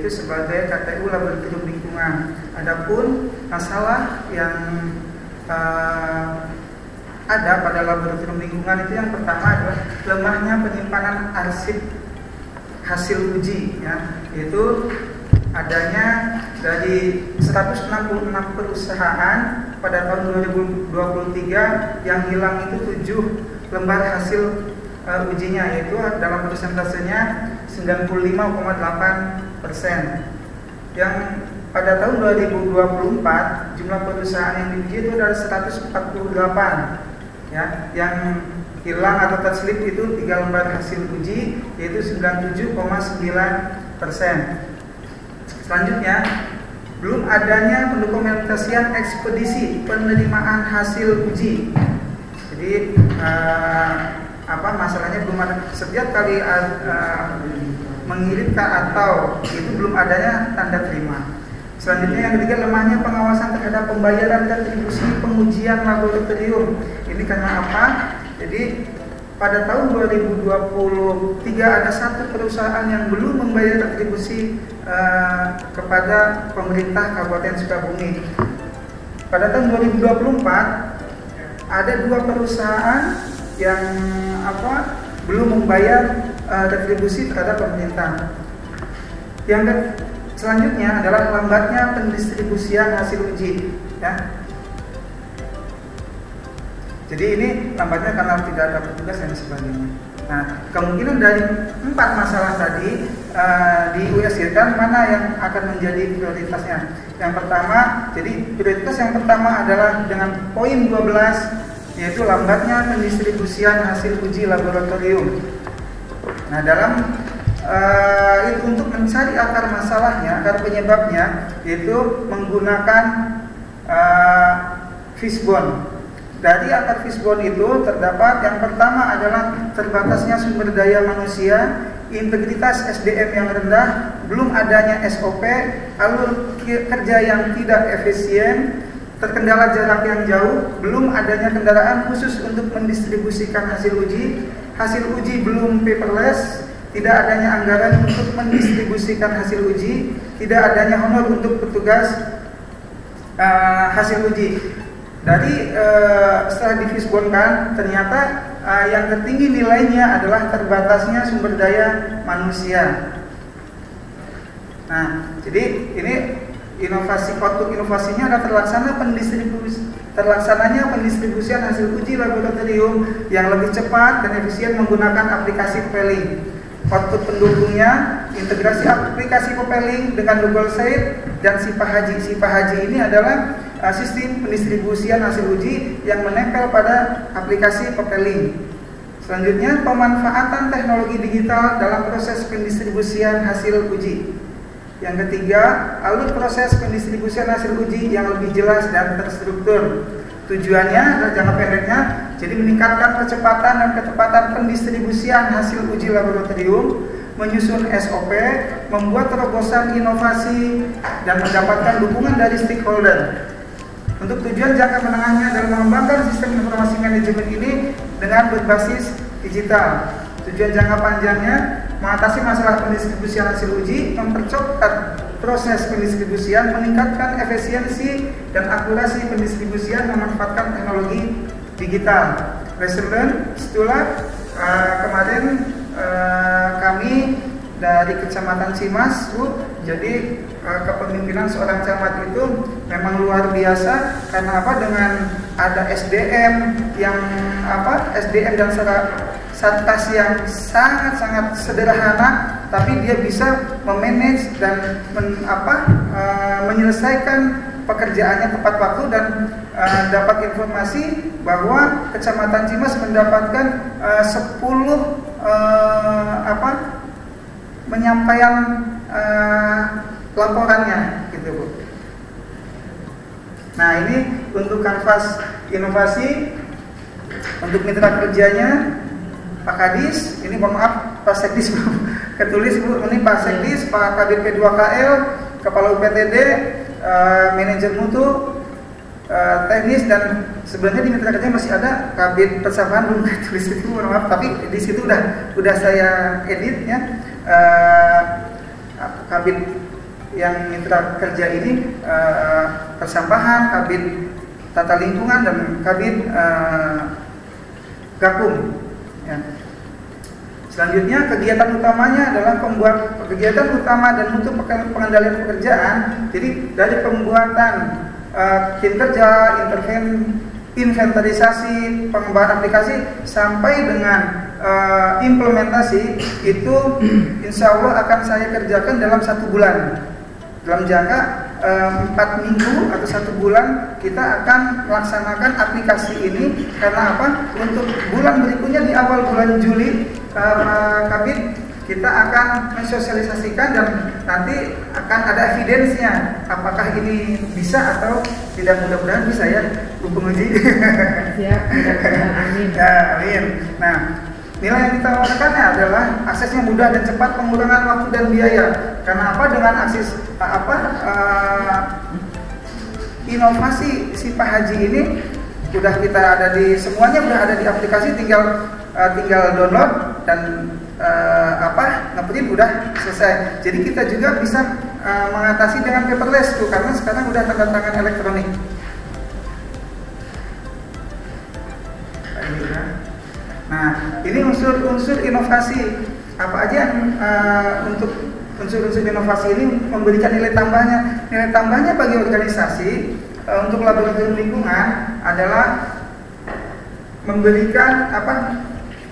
yaitu sebagai KTU Laboratorium Lingkungan. Adapun masalah yang ada pada laboratorium lingkungan itu yang pertama adalah lemahnya penyimpanan arsip hasil uji, ya, yaitu adanya dari 166 perusahaan pada tahun 2023 yang hilang itu 7 lembar hasil ujinya, yaitu dalam persentasenya 95,8%. Yang pada tahun 2024 jumlah perusahaan yang diuji itu adalah 148, ya, yang hilang atau terselip itu 3 lembar hasil uji, yaitu 97,9%. Selanjutnya, belum adanya pendokumentasian ekspedisi penerimaan hasil uji. Jadi masalahnya belum ada, setiap kali mengirimkan atau itu belum adanya tanda terima. Selanjutnya yang ketiga, lemahnya pengawasan terhadap pembayaran retribusi pengujian laboratorium. Ini karena apa? Jadi pada tahun 2023 ada 1 perusahaan yang belum membayar retribusi kepada pemerintah Kabupaten Sukabumi. Pada tahun 2024 ada 2 perusahaan yang belum membayar retribusi terhadap pemerintah. Yang selanjutnya adalah lambatnya pendistribusian hasil uji, ya. Jadi ini lambatnya karena tidak ada petugas dan sebagainya. Nah, kemungkinan dari 4 masalah tadi diUSG-kan mana yang akan menjadi prioritasnya. Yang pertama, jadi prioritas yang pertama adalah dengan poin 12, yaitu lambatnya pendistribusian hasil uji laboratorium. Nah, dalam itu untuk mencari akar masalahnya, akar penyebabnya, yaitu menggunakan fishbone. Dari akar fishbone itu terdapat yang pertama adalah terbatasnya sumber daya manusia, integritas SDM yang rendah, belum adanya SOP, alur kerja yang tidak efisien, terkendala jarak yang jauh, belum adanya kendaraan khusus untuk mendistribusikan hasil uji belum paperless, tidak adanya anggaran untuk mendistribusikan hasil uji, tidak adanya honor untuk petugas hasil uji. Dari setelah difishbone-kan, ternyata yang tertinggi nilainya adalah terbatasnya sumber daya manusia. Nah, jadi ini output inovasinya adalah terlaksananya pendistribusian hasil uji laboratorium yang lebih cepat dan efisien menggunakan aplikasi Peling. Output pendukungnya integrasi aplikasi Peling dengan Google Site dan Sipahaji. Sipahaji ini adalah sistem pendistribusian hasil uji yang menempel pada aplikasi Peling. Selanjutnya, pemanfaatan teknologi digital dalam proses pendistribusian hasil uji. Yang ketiga, alur proses pendistribusian hasil uji yang lebih jelas dan terstruktur. Tujuannya adalah jangka pendeknya, jadi meningkatkan kecepatan dan ketepatan pendistribusian hasil uji laboratorium, menyusun SOP, membuat terobosan inovasi, dan mendapatkan dukungan dari stakeholder. Untuk tujuan jangka menengahnya dalam mengembangkan sistem informasi manajemen ini dengan berbasis digital. Tujuan jangka panjangnya mengatasi masalah pendistribusian hasil uji, mempercepat proses pendistribusian, meningkatkan efisiensi dan akurasi pendistribusian, memanfaatkan teknologi digital. Lesson setelah kemarin kami dari Kecamatan Cimas, Bu, jadi kepemimpinan seorang camat itu memang luar biasa. Karena apa? Dengan ada SDM yang SDM dan satgas yang sangat sederhana, tapi dia bisa memanage dan menyelesaikan pekerjaannya tepat waktu dan dapat informasi bahwa Kecamatan Cimas mendapatkan 10 penyampaian laporannya, gitu, Bu. Nah, ini untuk kanvas inovasi. Untuk mitra kerjanya Pak Kadis, ini mohon maaf Pak Sekdis belum ketulis, Bu. Ini Pak Sekdis, Pak Kabid P2KL, Kepala UPTD, Manajer Mutu, teknis, dan sebenarnya di mitra kerja masih ada Kabid Persampahan belum ketulis itu, mohon maaf, tapi di situ udah saya edit, ya. Kabid yang mitra kerja ini persampahan, kabin tata lingkungan, dan kabin gakum. Ya. Selanjutnya kegiatan utamanya adalah kegiatan utama dan mutu pengendalian pekerjaan. Jadi dari pembuatan tim kerja, inventarisasi, pengembangan aplikasi sampai dengan implementasi itu insya Allah akan saya kerjakan dalam 1 bulan. Dalam jangka 4 minggu atau 1 bulan kita akan melaksanakan aplikasi ini. Karena apa? Untuk bulan berikutnya di awal bulan Juli Kabin kita akan mensosialisasikan dan nanti akan ada evidence-nya apakah ini bisa atau tidak. Mudah-mudahan bisa ya Bu Penguji. Siap, mudah-mudahan, amin. Ya, amin. Nah, nilai yang ditawarkannya adalah aksesnya mudah dan cepat, pengurangan waktu dan biaya. Karena apa? Dengan akses inovasi si Pak Haji ini udah kita ada di semuanya, udah ada di aplikasi, tinggal download dan ngeprint udah selesai. Jadi kita juga bisa mengatasi dengan paperless tuh, karena sekarang udah tanda tangan elektronik. Nah, ini unsur-unsur inovasi apa aja yang untuk unsur-unsur inovasi ini memberikan nilai tambahnya. Nilai tambahnya bagi organisasi untuk laboratorium lingkungan adalah memberikan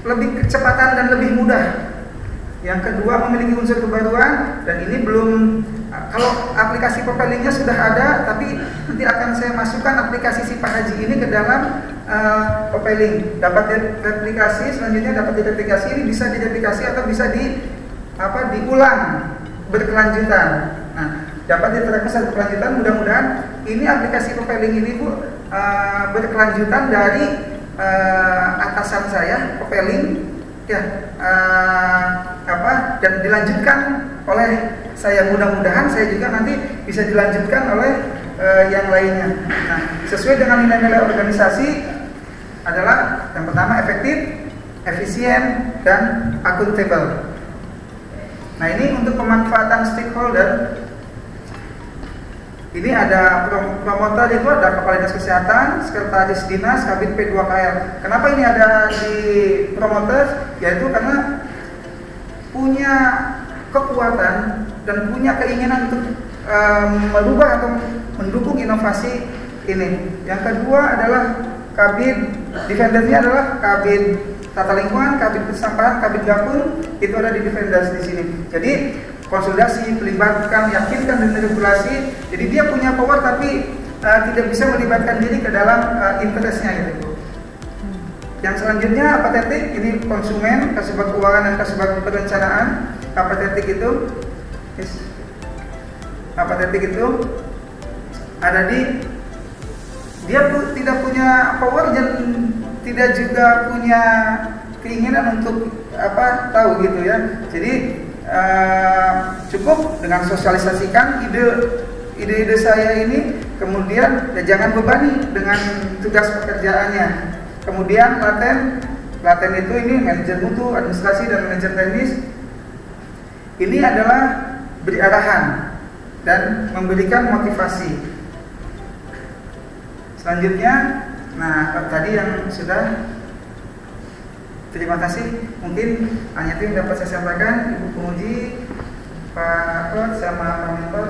lebih kecepatan dan lebih mudah. Yang kedua, memiliki unsur kebaruan, dan ini belum, kalau aplikasi Popelingnya sudah ada, tapi nanti akan saya masukkan aplikasi si Pak Haji ini ke dalam Popeling. Dapat direplikasi, selanjutnya dapat direplikasi, ini bisa direplikasi atau bisa diulang berkelanjutan. Nah, dapat diterapkan berkelanjutan. Mudah-mudahan ini aplikasi Popeling ini Bu berkelanjutan dari atasan saya Popeling ya, dan dilanjutkan oleh saya. Mudah-mudahan saya juga nanti bisa dilanjutkan oleh yang lainnya. Nah, sesuai dengan nilai-nilai organisasi adalah yang pertama efektif, efisien, dan akuntabel. Nah, ini untuk pemanfaatan stakeholder. Ini ada promotor, itu ada Kepala Dinas Kesehatan, Sekretaris Dinas, Kabin P2KL. Kenapa ini ada di promotor? Yaitu karena punya kekuatan dan punya keinginan untuk merubah atau mendukung inovasi ini. Yang kedua adalah Kabin Defendersnya adalah Kabin Tata Lingkungan, Kabin Persampahan, Kabin Gapun, itu ada di Defenders di sini. Jadi konsolidasi, melibatkan, yakinkan dan regulasi. Jadi dia punya power tapi tidak bisa melibatkan diri ke dalam interestnya gitu. Yang selanjutnya apatetik, ini konsumen, Kasubag Keuangan dan Kasubag Perencanaan. Apatetik itu ada di, dia tidak punya power dan tidak juga punya keinginan untuk tahu gitu ya. Jadi cukup dengan sosialisasikan ide-ide saya ini, kemudian jangan bebani dengan tugas pekerjaannya. Kemudian laten itu ini manajer mutu, administrasi, dan manajer teknis. Ini adalah beri arahan dan memberikan motivasi. Selanjutnya, nah tadi yang sudah. Terima kasih. Mungkin hanya itu yang dapat saya sampaikan, Ibu Penguji, Pak Kot, sama Pak Mentor.